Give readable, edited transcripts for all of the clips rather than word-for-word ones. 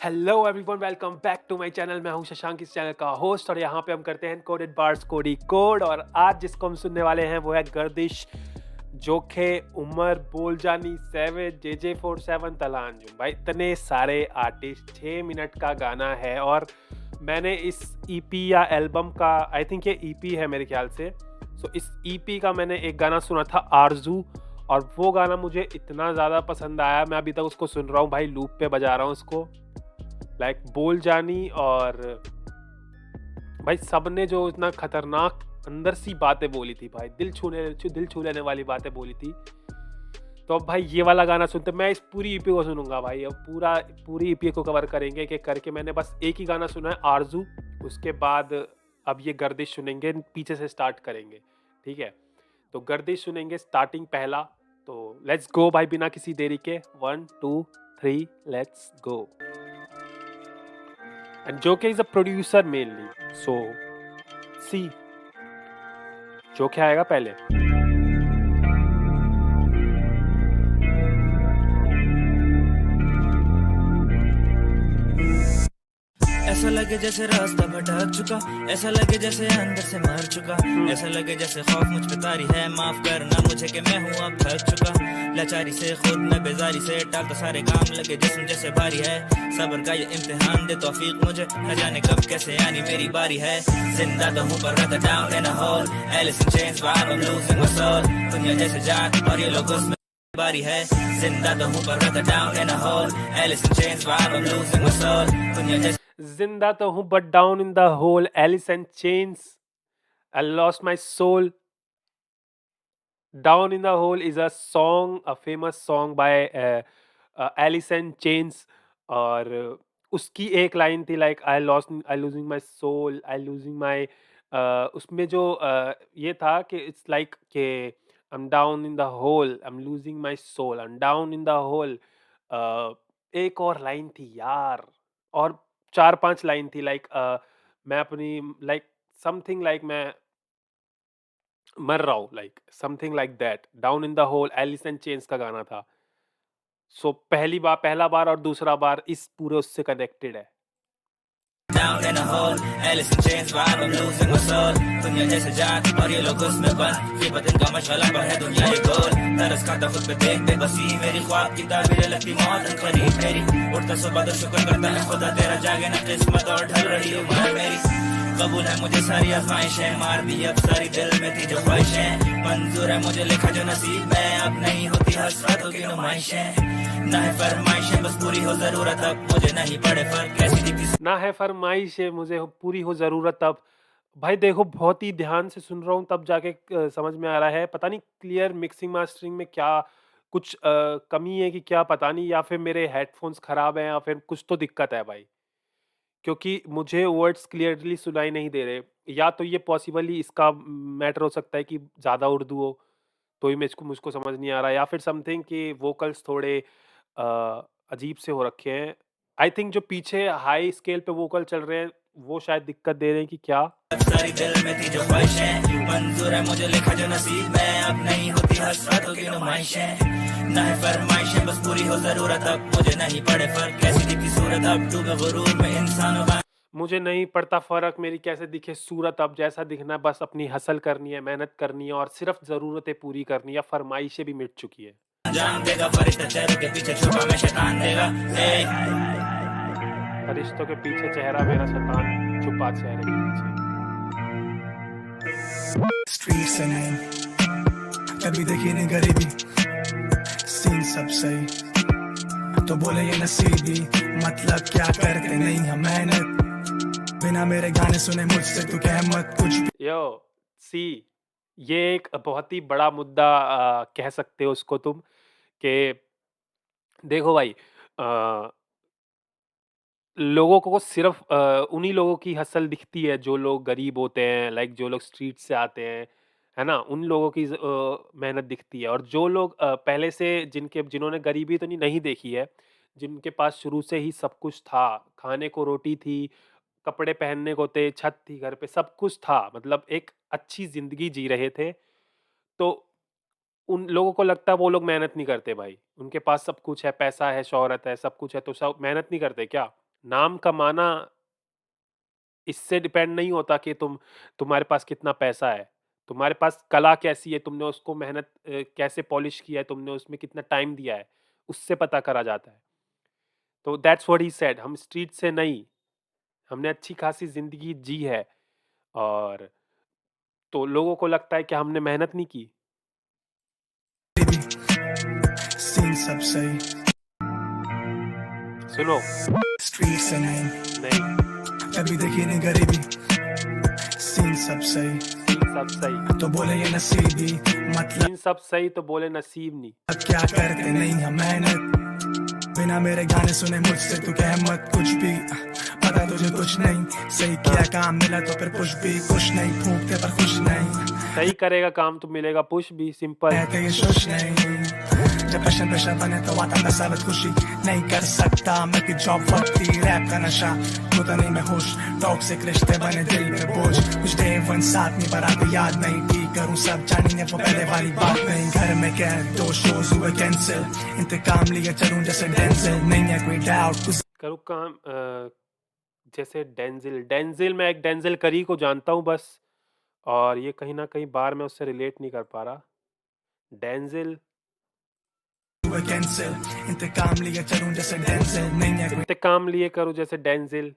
Hello everyone, welcome back to my channel. मैं हूं शशांक, इस चैनल का होस्ट, और यहाँ पे हम करते हैं कोडेड बार्स कोडी कोड। और आज जिसको हम सुनने वाले हैं वो है गर्दिश, जोखे, उमर, बोलजानी, सैवेज, JJ47, तलांजुम। भाई इतने सारे आर्टिस्ट, 6 मिनट का गाना है। और मैंने इस ईपी या एल्बम का, आई थिंक ये ईपी है मेरे ख्याल से, सो इस ईपी का मैंने एक गाना सुना था, आरजू। और वो गाना मुझे इतना ज़्यादा पसंद आया, मैं अभी तक उसको सुन रहा हूँ भाई, लूप पे बजा रहा हूँ उसको। लाइक बोल जानी और भाई सबने जो इतना खतरनाक अंदर सी बातें बोली थी भाई, दिल छू लेने वाली बातें बोली थी। तो अब भाई ये वाला गाना सुनते, मैं इस पूरी ईपी को सुनूंगा भाई। अब पूरी ईपी को कवर करेंगे कि करके मैंने बस एक ही गाना सुना है, आरजू। उसके बाद अब ये गर्दिश सुनेंगे, पीछे से स्टार्ट करेंगे, ठीक है। तो गर्दिश सुनेंगे स्टार्टिंग पहला। तो लेट्स गो भाई, बिना किसी देरी के 1 2 3 let's go. And Joke is a producer mainly. So, see, Joke आएगा पहले। ऐसा लगे जैसे रास्ता भटक चुका, ऐसा लगे जैसे अंदर से मर चुका, ऐसा लगे जैसे खौफ मुझ पे तारी है, माफ करना मुझे कि मैं हूँ अब थक चुका। लाचारी से खुद में बेजारी से टालता सारे काम, लगे जिस्म जैसे भारी है। सब्र का ये इम्तिहान दे तौफीक मुझे, न जाने कब कैसे आनी मेरी बारी है। जिंदा तो हूँ पर रहता down in a hole, Alice in Chains while I am losing my soul. दुनिया जैसे जान और ये लोग उसमें बारी है। जिंदा तो हूँ पर रहता down in a hole, Alice in Chains while I am losing my soul. दुनिया जैसे जिंदा तो हूँ but down in the hole, Alice in chains, I lost my soul. Down in the hole is a song, a famous song by Alice in Chains। और उसकी एक line थी like I losing my soul, I losing my, उसमें जो ये था कि it's like के I am down in the hole, I am losing my soul, I am down in the hole. एक और लाइन थी यार, और 4-5 लाइन थी लाइक मैं अपनी लाइक समथिंग लाइक मैं मर रहा हूँ, like something like that. Down in the hole Alice in Chains का गाना था। सो पहला बार और दूसरा बार इस पूरे उससे कनेक्टेड है। down in a hole, Alice in chains while I'm losing my soul। दुनिया जैसे जान और ये लोग उसमें बंद, ये बदन का मशगला पर है दुनिया ये गोल। तरस खाता खुद पे देख दे बसी मेरी ख्वाब की ताबीरें, लगती मौत करीब मेरी। उठता सुबह तो शुक्र करता है खुदा तेरा, जागे ना किस्मत और ढल रही उम्र मेरी। कबूल है मुझे सारी आजमाइशें, मार दी अब सारी दिल में थी जो ख्वाहिशें। मंजूर है मुझे लिखा जो नसीब में, अब नहीं होती हसरतों की नुमाइशें। ना है फरमाइशें बस पूरी हो जरूरत, अब मुझे नहीं पड़े फर्क कैसी दिखती ना है फरमाइश है मुझे पूरी हो जरूरत अब। भाई देखो, बहुत ही ध्यान से सुन रहा हूँ तब जाके समझ में आ रहा है। पता नहीं क्लियर मिक्सिंग मास्टरिंग में क्या कुछ कमी है कि क्या, पता नहीं, या फिर मेरे हेडफोन्स खराब हैं या फिर कुछ तो दिक्कत है भाई, क्योंकि मुझे वर्ड्स क्लियरली सुनाई नहीं दे रहे। या तो ये पॉसिबली इसका मैटर हो सकता है कि ज़्यादा उर्दू हो तो ही मुझको समझ नहीं आ रहा, या फिर समथिंग कि वोकल्स थोड़े अ, अजीब से हो रखे हैं। आई थिंक जो पीछे हाई स्केल पे वोकल चल रहे हैं वो शायद दिक्कत दे रहे हैं कि क्या। सारी दिल में थी जो ख्वाहिशें। मंजूर है मुझे लिखा जो नसीब में, अब नहीं होती हसरतों की नुमाइशें। ना है फरमाइशें बस पूरी हो जरूरत, अब मुझे नहीं पड़े फर्क कैसी दिखती सूरत, अब डूबे गुरूर में इंसानों का। मुझे नहीं पड़ता फर्क मेरी कैसे दिखे सूरत, अब जैसा दिखना है बस अपनी हसल करनी है, मेहनत करनी है और सिर्फ ज़रूरतें पूरी करनी है, फरमाइशें भी मिट चुकी है। जान देगा फरिश्ता चेहरे के पीछे छुपा मैं शैतान देगा। फरिश्तों के पीछे चेहरा मेरा, शैतान छुपा चेहरे के पीछे। स्ट्रीट्स है मैन, कभी देखी नहीं गरीबी, सीन सब सही तो बोले ये नसीबी। मतलब क्या करते नहीं हम मेहनत, बिना मेरे गाने सुने मुझसे तू कह मत कुछ भी। यो सी, ये एक बहुत ही बड़ा मुद्दा कह सकते हो उसको तुम, कि देखो भाई, अ, लोगों को सिर्फ उन्हीं लोगों की हसल दिखती है जो लोग गरीब होते हैं, लाइक जो लोग स्ट्रीट से आते हैं, है ना, उन लोगों की मेहनत दिखती है। और जो लोग पहले से जिन्होंने गरीबी तो नहीं देखी है, जिनके पास शुरू से ही सब कुछ था, खाने को रोटी थी, कपड़े पहनने को थे, छत थी घर पे, सब कुछ था, मतलब एक अच्छी जिंदगी जी रहे थे, तो उन लोगों को लगता है वो लोग मेहनत नहीं करते भाई। उनके पास सब कुछ है, पैसा है, शोहरत है, सब कुछ है, तो सब मेहनत नहीं करते क्या? नाम कमाना इससे डिपेंड नहीं होता कि तुम्हारे पास कितना पैसा है। तुम्हारे पास कला कैसी है, तुमने उसको मेहनत कैसे पॉलिश किया है, तुमने उसमें कितना टाइम दिया है, उससे पता करा जाता है। तो दैट्स व्हाट ही सेड, हम स्ट्रीट से नहीं, हमने अच्छी खासी ज़िंदगी जी है और तो लोगों को लगता है कि हमने मेहनत नहीं की। सीन सब सही, सुनो, स्ट्रीट से नहीं, नहीं, कभी देखी नहीं गरीबी, सीन सब सही, सीन सब सही, तो बोले ये नसीबी, मतलब सीन सब सही तो बोले नसीब नहीं। क्या करते नहीं हम मेहनत, बिना मेरे गाने सुने मुझसे तू कह मत कुछ भी, पता तुझे कुछ नहीं, सही किया काम मिला तो फिर कुछ भी, कुछ नहीं फूकते पर खुश नहीं, सही करेगा काम तो मिलेगा पुश भी, सिंपल। कहते ये शुश नहीं, जब पैशन पेशा बने तो आता था साबित खुशी, नहीं कर सकता मैं कि जॉब वक्ती रैप का नशा, होता नहीं मैं होश, टॉक्सिक रिश्ते बने दिल पे बोझ, कुछ डे वन साथ नहीं बराबर याद नहीं, ठीक करूं सब जानेंगे वो पहले वाली बात नहीं, घर में क्या 2 शोज हुए कैंसिल, इंतकाम लिए चलूं जैसे डेंसिल, नहीं है कोई डाउट कुछ करूँ काम जैसे डेंजिल, डेंजिल मैं एक डेंजिल करी को जानता हूँ बस, और ये कहीं ना कहीं बार मैं उससे रिलेट नहीं कर पा रहा। डेंजिल, हुए कैंसिल, इंतकाम लिए चलूं जैसे डेंसिल, नहीं है कोई इंतकाम लिए करूँ जैसे डेंजिल,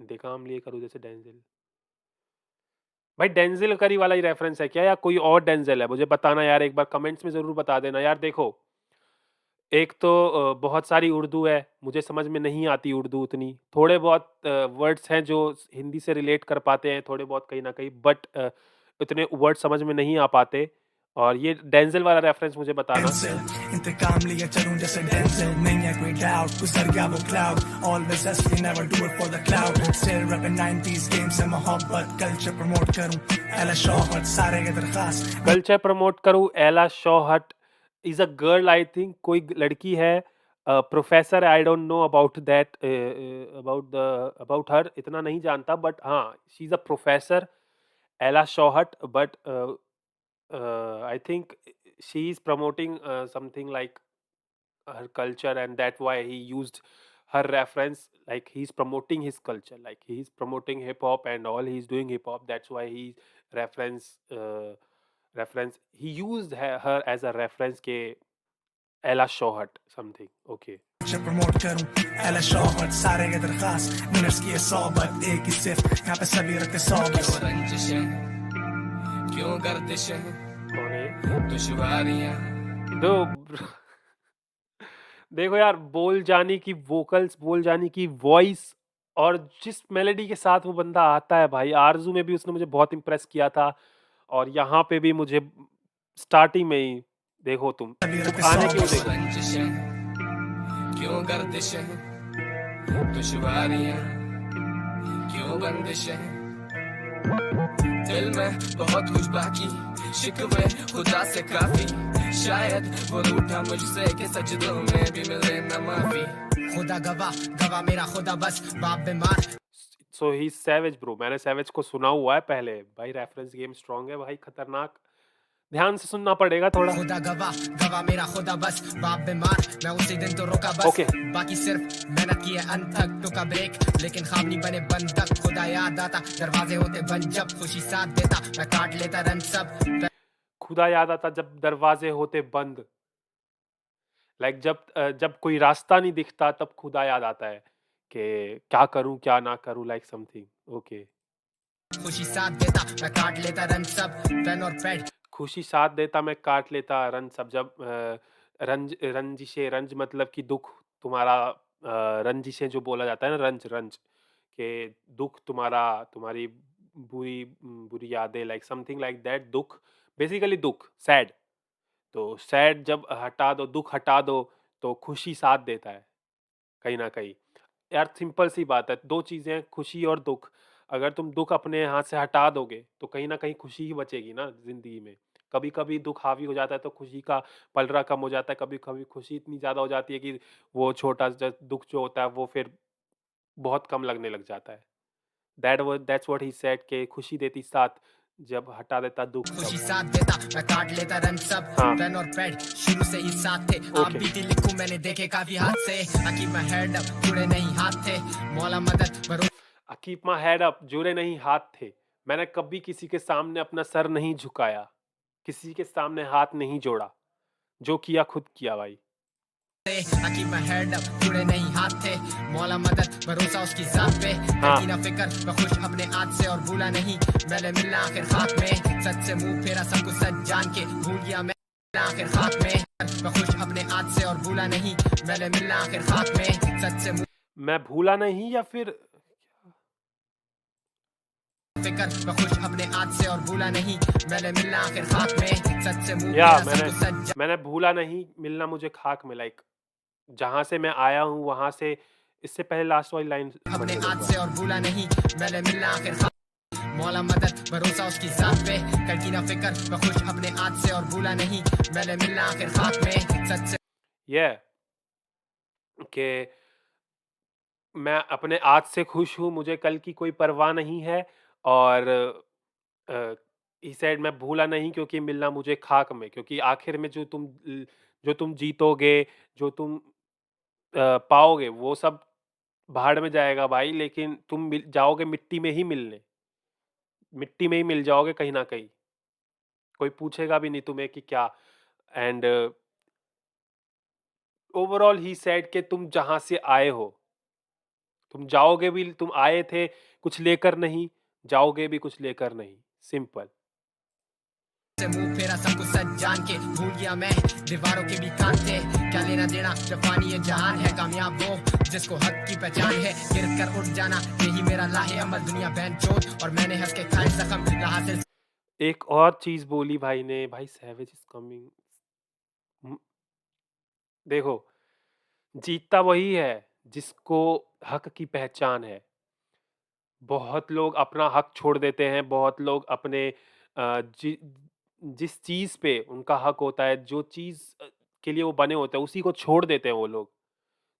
इंतकाम लिए करूँ जैसे डेंजिल। भाई डेंजिल करी वाला ही रेफरेंस है क्या या कोई और डेंजिल है? मुझे बताना यार, एक बार कमेंट्स में ज़रूर बता देना यार। देखो, एक तो बहुत सारी उर्दू है, मुझे समझ में नहीं आती उर्दू उतनी, थोड़े बहुत वर्ड्स हैं जो हिंदी से रिलेट कर पाते हैं थोड़े बहुत कहीं ना कहीं, बट इतने वर्ड समझ में नहीं आ पाते। और ये डेंजिल वाला रेफरेंस मुझे बताना। कैंसिल, इंतकाम लिए चलूं जैसे डेंसिल, नहीं है कोई डाउट गुजर गया वो cloud, always hustle never do it for the cloud, still rapping 90s game से मोहब्बत, कल्चर प्रमोट करूं एला शौहरत, सारे के दरखास्त कल्चर प्रमोट करूँ, Ella Shohat is a girl, I think कोई लड़की है, professor, I don't know about that, about her इतना नहीं जानता, बट हाँ शी इज अ प्रोफेसर, एला शौहट, but I think she is promoting something like her culture, and that's why he used her reference. Like he's promoting his culture, like he's promoting hip hop and all. He's doing hip hop. That's why he reference. He used her as a reference. Ke Ella Shohat something. Okay. Culture promote करूं एला शौहरत, सारे के दरखास्त winners की ये सोबत, एक ही सिर्फ यहाँ पे सभी रखते सौबत, क्यों रंजिशें, क्यों गर्दिशें, कौन है ये? दुश्वारियां, दो देखो यार, बोल जाने की वोकल्स, बोल जाने की वॉइस, और जिस मेलोडी के साथ वो बंदा आता है भाई, आरज़ू में भी उसने मुझे बहुत इम्प्रेस किया था, और यहाँ पे भी मुझे स्टार्टिंग में ही देखो तुम आने क्यों क्यों देखो। रंजिशें, क्यों गर्दिशें, दुश्वारियां, क्यों बंदिशें, दिल में बहुत कुछ बाकी, शिकवे खुदा से काफी, शायद वो रूठा मुझसे कि सजदों में भी मिले न माफी, खुदा गवाह गवाह मेरा खुदा बस बाप बीमार, सो ही सैवेज ब्रो, मैंने सैवेज को सुना हुआ है पहले भाई, रेफरेंस गेम स्ट्रांग है भाई, खतरनाक, ध्यान से सुनना पड़ेगा थोड़ा। खुदा गवाह गवाह मेरा खुदा बस बाप बीमार, मैं उसी दिन तो रोका बस, Okay. बाकी सिर्फ मेहनत की है अंत तक, टुका ब्रेक लेकिन ख्वाब नहीं बने बंधक, खुदा याद आता दरवाजे होते बंद जब खुशी साथ देता मैं काट लेता रन सब, खुदा याद आता जब दरवाजे होते बंद, लाइक जब कोई रास्ता नहीं दिखता तब खुदा याद आता है कि क्या करूं क्या ना करूं, लाइक समथिंग। ओके, खुशी साथ देता मैं काट लेता रन सब, पेन और पैड खुशी साथ देता मैं काट लेता रंज सब, जब रंजिशे, रंज मतलब कि दुख तुम्हारा, रंजिशे जो बोला जाता है ना, रंज रंज के दुख तुम्हारा, तुम्हारी बुरी बुरी यादें, लाइक समथिंग लाइक दैट, दुख बेसिकली दुख, सैड, तो सैड जब हटा दो, दुख हटा दो, तो खुशी साथ देता है कहीं ना कहीं। यार सिंपल सी बात है, दो चीज़ें हैं, खुशी और दुख, अगर तुम दुख अपने हाथ से हटा दोगे तो कहीं ना कहीं खुशी ही बचेगी ना ज़िंदगी में। कभी कभी दुख हावी हो जाता है तो खुशी का पलड़ा कम हो जाता है, कभी कभी खुशी इतनी ज़्यादा हो जाती है कि वो छोटा दुख जो होता है वो फिर बहुत कम लगने लग जाता है। दैट्स व्हाट ही सेड, के खुशी देती साथ, जब हटा देता दुख खुशी सब। साथ देता मैं काट लेता रन सब हाँ। पेन और पैड शुरू से ही साथ थे आप ओके। बीती लिखूं मैंने देखे काफी हाथ से अकीब मैं हेड अप जुड़े नहीं हाथ थे मौला मदद भरोसा कीप माई हेड अप, जुड़े नहीं हाथ थे। मैंने कभी किसी के सामने अपना सर नहीं झुकाया, किसी के सामने हाथ नहीं जोड़ा, जो किया खुद किया भाई। अकीब मैं हेड अप जुड़े नहीं हाथ थे मौला मदद भरोसा उसकी जात पे हाँ। कहीं ना फिक्र मैं खुश अपने आज से और भूला नहीं मैंने मिलना आखिर खाक में सच से मुंह फेरा सब कुछ सच जान के भूल गया मैं आखिर खाक में मैं खुश अपने आज से और भूला नहीं मैंने मिलना आखिर खाक में सच से मुंह मैं भूला नहीं या फिर फिक्र मैं खुश अपने आज से और भूला नहीं मैंने मिलना आखिर खाक में सच से मुंह या फेरा सब कुछ सच मैंने भूला नहीं, मिलना मुझे खाक में। लाइक जहां से मैं आया हूँ वहां से, इससे पहले लास्ट वाली लाइन अपने आज से और भूला नहीं मैंने मिलना आखिर खाक मौला मदद भरोसा उसकी जात पे करकी ना फिक्र मैं खुश अपने आज से और भूला नहीं मैंने मिलना आखिर खाक में सच से ये कि मैं अपने आज से खुश हूँ, मुझे कल की कोई परवाह नहीं है। और ही सेड मैं भूला नहीं क्योंकि मिलना मुझे खाक में, क्योंकि आखिर में जो तुम जीतोगे, जो तुम पाओगे, वो सब भाड़ में जाएगा भाई, लेकिन तुम जाओगे मिट्टी में ही मिलने, मिट्टी में ही मिल जाओगे कहीं ना कहीं। कोई पूछेगा भी नहीं तुम्हें कि क्या। एंड ओवरऑल ही सेड कि तुम जहां से आए हो, तुम जाओगे भी, तुम आए थे कुछ लेकर नहीं, जाओगे भी कुछ लेकर नहीं। सिंपल। मुंह फेरा सब कुछ सच जान के भूल गया मैं दीवारों के भी कान थे क्या लेना देना जब पानी ये जहान है कामयाब वो जिसको हक की पहचान है गिर कर उठ जाना यही मेरा लाहे अमल दुनिया बैन चोट और मैंने हंस के खाए जख्म लहा से एक और चीज बोली भाई ने, भाई सैवेज इज कमिंग। देखो, जीतता वही है जिसको हक की पहचान है। बहुत लोग अपना हक छोड़ देते हैं, बहुत लोग अपने जिस चीज पे उनका हक होता है, जो चीज के लिए वो बने होते हैं, उसी को छोड़ देते हैं वो लोग।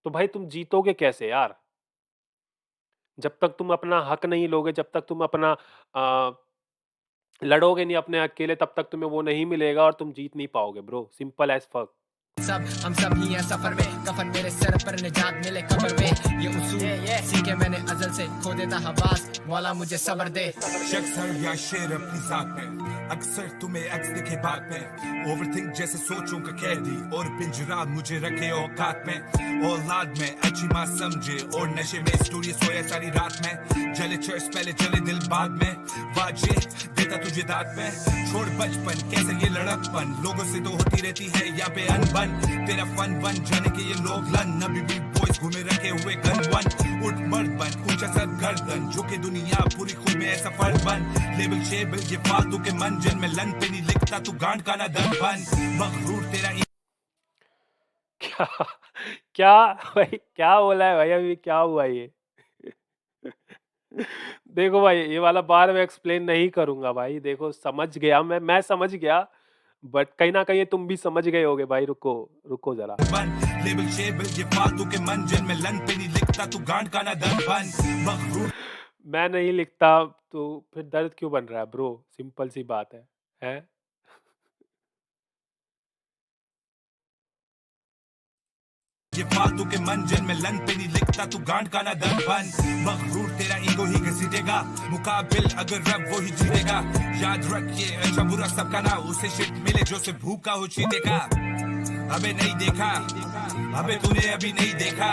तो भाई तुम जीतोगे कैसे यार? जब तक तुम अपना हक नहीं लोगे, जब तक तुम अपना लड़ोगे नहीं अपने हक के लिए, तब तक तुम्हें वो नहीं मिलेगा और तुम जीत नहीं पाओगे ब्रो। Simple as fuck. सब हम सब ही हैं सफर में कफन मेरे सर पर निजात मिले कब्र में ये उसूल सीखे मैंने अजल से खो देता हवास मौला मुझे सब्र दे शख्स हर या शेर अपनी जात में अक्सर तुम्हें अक्स दिखे बात में ओवरथिंक जैसे सोचों का कैदी और पिंजरा मुझे रखे औकात में औलाद में अच्छी माँ समझे और नशे में स्टोरी सोया सारी रात में जले चर्च पहले चले दिल बाद में वाजे देता तुझे दांत में छोड़ बचपन कैसे ये लड़कपन लोगों से तो होती रहती है या पे अनबन तेरा फन बन जाने के ये लोग लन अभी भी बॉयज घूमे रखे हुए गन वन उठ मर्द बन ऊंचा सर गर्दन जो कि दुनिया पूरी खुद में ऐसा फर्द बन लेबल शेबल ये फालतू के मंजन में लन पे नहीं लिखता तू गांड का ना दम बन मगरूर तेरा क्या क्या भाई, क्या बोला है भाई? अभी क्या हुआ ये? देखो भाई, ये वाला बार मैं एक्सप्लेन नहीं करूंगा भाई। देखो, समझ गया मैं समझ गया, बट कहीं ना कहीं तुम भी समझ गए होगे भाई। रुको रुको जरा। बन लेबल शेबल ये फालतू के मंजन में लन पे नहीं लिखता तू गांड का ना दम बन मगरूर मैं नहीं लिखता तो फिर दर्द क्यों बन रहा है ब्रो? सिंपल सी बात है, हैं? ये फालतू के मंजन में लन पे नहीं लिखता तू गांड का ना दम बन मगरूर तेरा ईगो ही घसीटेगा मुकाबिल अगर रब वो ही जीतेगा याद रख ये अच्छा बुरा सबका ना उसे शिट मिले जो से भूखा हो चीतेगा अबे नहीं देखा अबे तूने अभी नहीं देखा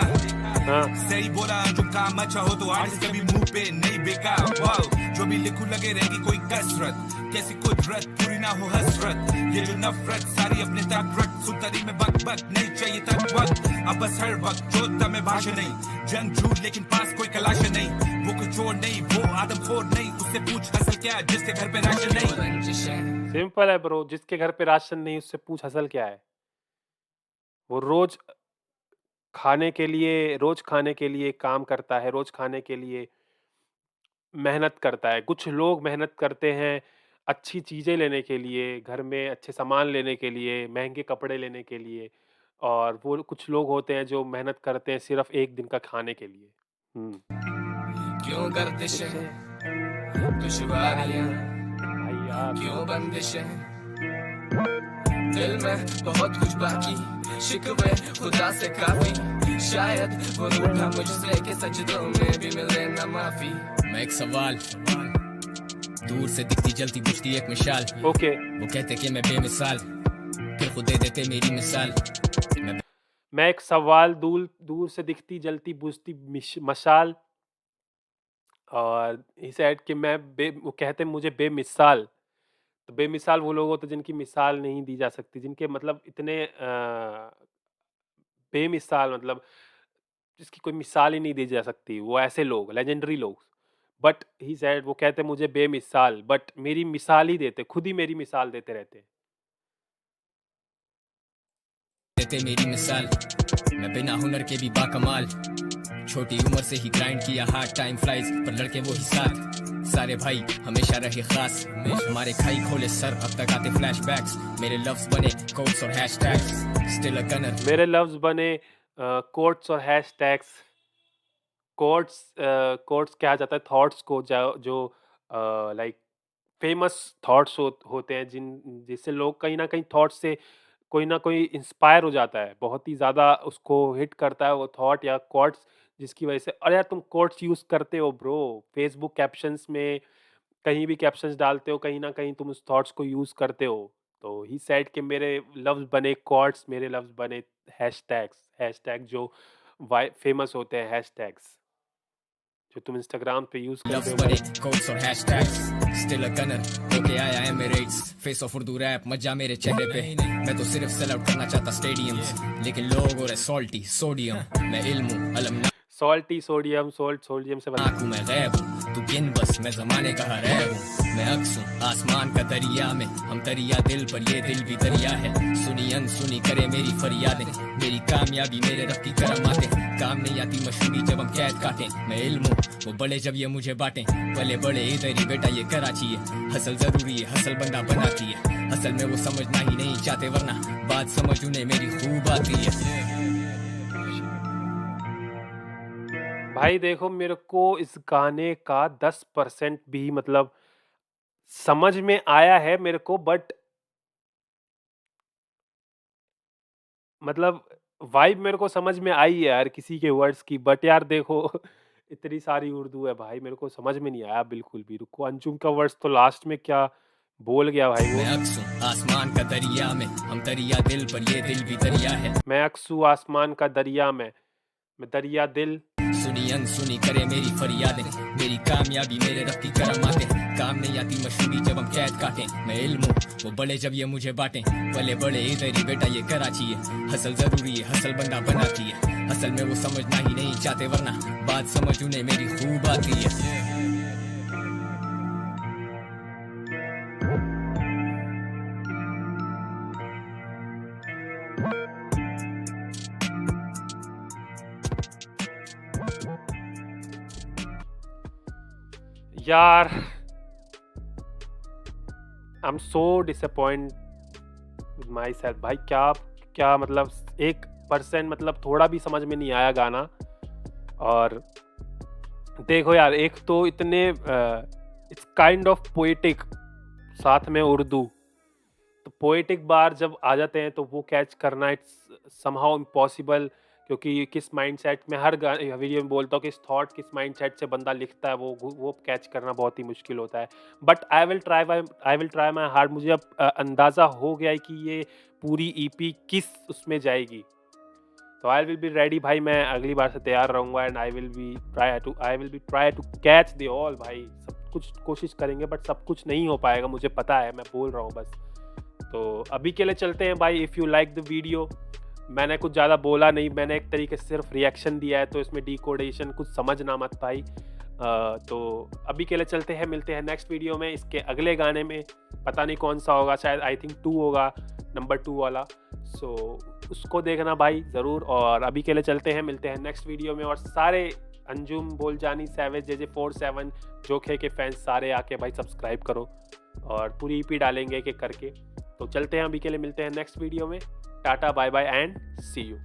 हाँ। सही बोला जो काम अच्छा हो तो आज कभी मुंह पे नहीं बेका वाओ जो भी लिखू लगे रहेगी कोई कसरत कैसी कुदरत पूरी ना हो हसरत ये जो नफरत सारी अपने तक रख सुतरी में बक बक नहीं चाहिए तक वक्त अब बस हर वक्त जोता में भाषा नहीं जंग झूठ लेकिन पास कोई कलाश नहीं वो कुछ चोर नहीं वो आदमखोर नहीं उससे पूछ हसल क्या जिसके घर पे राशन नहीं सिंपल है ब्रो, जिसके घर पे राशन नहीं उससे पूछ हसल क्या है? वो रोज खाने के लिए काम करता है, रोज खाने के लिए मेहनत करता है। कुछ लोग मेहनत करते हैं अच्छी चीज़ें लेने के लिए, घर में अच्छे सामान लेने के लिए, महंगे कपड़े लेने के लिए, और वो कुछ लोग होते हैं जो मेहनत करते हैं सिर्फ एक दिन का खाने के लिए। क्यों गर्दिश दुश्वारियां भाई यार। क्यों बंदिशें दिल में बहुत कुछ बाकी, शिकवे खुदा से काफी, शायद वो रूठा मुझसे कि सजदों में भी मिले ना माफी। मैं एक सवाल, दूर से दिखती जलती बुझती एक मिसाल, ओके वो कहते कि मैं बेमिसाल, फिर खुद दे देते मेरी मिसाल। मैं एक सवाल, दूर दूर से दिखती जलती बुझती मशाल, और ही सेड कि वो कहते मुझे बेमिसाल। तो बेमिसाल वो लोग होते हैं जिनकी मिसाल नहीं दी जा सकती, जिनके मतलब इतने बेमिसाल, मतलब जिसकी कोई मिसाल ही नहीं दी जा सकती, वो ऐसे लोग लेजेंडरी लोग। बट ही सेड, वो कहते मुझे बेमिसाल, बट मेरी मिसाल ही देते, खुद ही मेरी मिसाल देते रहते हैं। देते मेरी मिसाल, मैं बिना हुनर के भी बाकमाल, छोटी उम्र से ही ग्राइंड किया, हार्ड टाइम फ्लाइज पर लड़के वो ही साथ, सारे भाई हमेशा रहे खास, हमारे खाई खोले सर अब तक आते फ्लैशबैक्स, मेरे लफ्ज बने कोट्स और हैशटैग्स, स्टिल अ गनर। मेरे लफ्ज बने कोट्स और हैशटैग्स। कोट्स कहा जाता है थॉट्स को, जो लाइक फेमस थॉट्स होते हैं, जिससे लोग कहीं ना कहीं थॉट्स से कोई ना कोई इंस्पायर हो जाता है, बहुत ही ज़्यादा उसको हिट करता है वो थॉट या कोट्स, जिसकी वजह से अरे यार तुम कोट्स यूज़ करते हो ब्रो, फेसबुक कैप्शंस में कहीं भी कैप्शंस डालते हो, कहीं ना कहीं तुम उस थॉट्स को यूज़ करते हो। तो ही सेड कि मेरे लफ्ज़ बने कोट्स, मेरे लफ्ज़ बने हैशटैग जो फेमस होते हैं, हैशटैग्स जो तुम इंस्टाग्राम पे यूज़ करते लफ्ज हो बने भाई। कोट्स और हैशटैग्स, स्टिल अ गनर होके आया Emirates, face off Urdu rap मजा मेरे चेहरे पे, मैं तो सिर्फ सेल आउट करना चाहता स्टेडियम्स, लेकिन लोग और सॉल्टी सोडियम, मैं इल्म अलम सॉल्टी सोडियम, सोडियम से बना। आंखों में गैब हूँ, तू गिन बस मैं जमाने का हरैब हूँ, मैं अक्स हूँ आसमान का दरिया में, हम दरिया दिल पर ये दिल भी दरिया है, सुनी अनसुनी करे मेरी फरियादें, मेरी कामयाबी मेरे रब की करमाते, काम नहीं आती मशहूरी जब हम कैद काटें, मैं इल्म हूँ वो बड़े जब ये मुझे बांटें, पले बड़े इधर ही बेटा ये कराची है, हसल जरूरी है हसल बंदा बनाती है, असल में वो समझना ही नहीं चाहते वरना बात समझ उन्हें मेरी खूब आती है। भाई देखो, मेरे को इस गाने का 10% भी मतलब समझ में आया है मेरे को, बट मतलब वाइब मेरे को समझ में आई है यार किसी के वर्ड्स की, बट यार देखो इतनी सारी उर्दू है भाई, मेरे को समझ में नहीं आया बिल्कुल भी। रुको, अंजुम का वर्ड्स तो लास्ट में क्या बोल गया भाई वो, मैं अक्स हूँ आसमान का दरिया में, हम दरिया दिल पर ये दिल भी दरिया है, मैं अक्सू आसमान का दरिया में, मैं दरिया दिल, सुनी अनसुनी करे मेरी फरियादें, मेरी कामयाबी मेरे रब की करमाते, काम नहीं आती मशहूरी जब हम कैद काटें, मैं इल्म हूँ वो बड़े जब ये मुझे बांटें, पले बड़े इधर ही बेटा ये कराची है, हसल जरूरी है हसल बंदा बनाती है, असल में वो समझना ही नहीं चाहते वरना बात समझ उन्हें मेरी खूब आती है। यार I am so disappoint with my self भाई, क्या मतलब 1% मतलब थोड़ा भी समझ में नहीं आया गाना। और देखो यार, एक तो इतने इट्स काइंड ऑफ पोएटिक, साथ में उर्दू, तो पोएटिक बार जब आ जाते हैं तो वो कैच करना इट्स समहाउ इम्पॉसिबल, क्योंकि किस माइंडसेट में, हर वीडियो में बोलता हूँ कि इस थॉट किस माइंडसेट से बंदा लिखता है, वो कैच करना बहुत ही मुश्किल होता है। But I will try my hard. मुझे अब अंदाज़ा हो गया है कि ये पूरी ईपी किस उसमें जाएगी, तो आई विल बी रेडी भाई, मैं अगली बार से तैयार रहूँगा, and I will be try to catch the all भाई। सब कुछ कोशिश करेंगे बट सब कुछ नहीं हो पाएगा, मुझे पता है, मैं बोल रहा हूँ बस। तो अभी के लिए चलते हैं भाई। If you like the video, मैंने कुछ ज़्यादा बोला नहीं, मैंने एक तरीके से सिर्फ रिएक्शन दिया है, तो इसमें डिकोडेशन कुछ समझना मत भाई। तो अभी के लिए चलते हैं, मिलते हैं नेक्स्ट वीडियो में। इसके अगले गाने में पता नहीं कौन सा होगा, शायद आई थिंक 2 होगा, नंबर 2 वाला, सो उसको देखना भाई ज़रूर। और अभी के लिए चलते हैं, मिलते हैं नेक्स्ट वीडियो में। और सारे अंजुम बोलजानी सैवेज JJ47 जोखे के फैंस सारे आके भाई सब्सक्राइब करो, और पूरी ईपी डालेंगे एक एक करके। तो चलते हैं, अभी के लिए मिलते हैं नेक्स्ट वीडियो में। Tata bye bye and see you.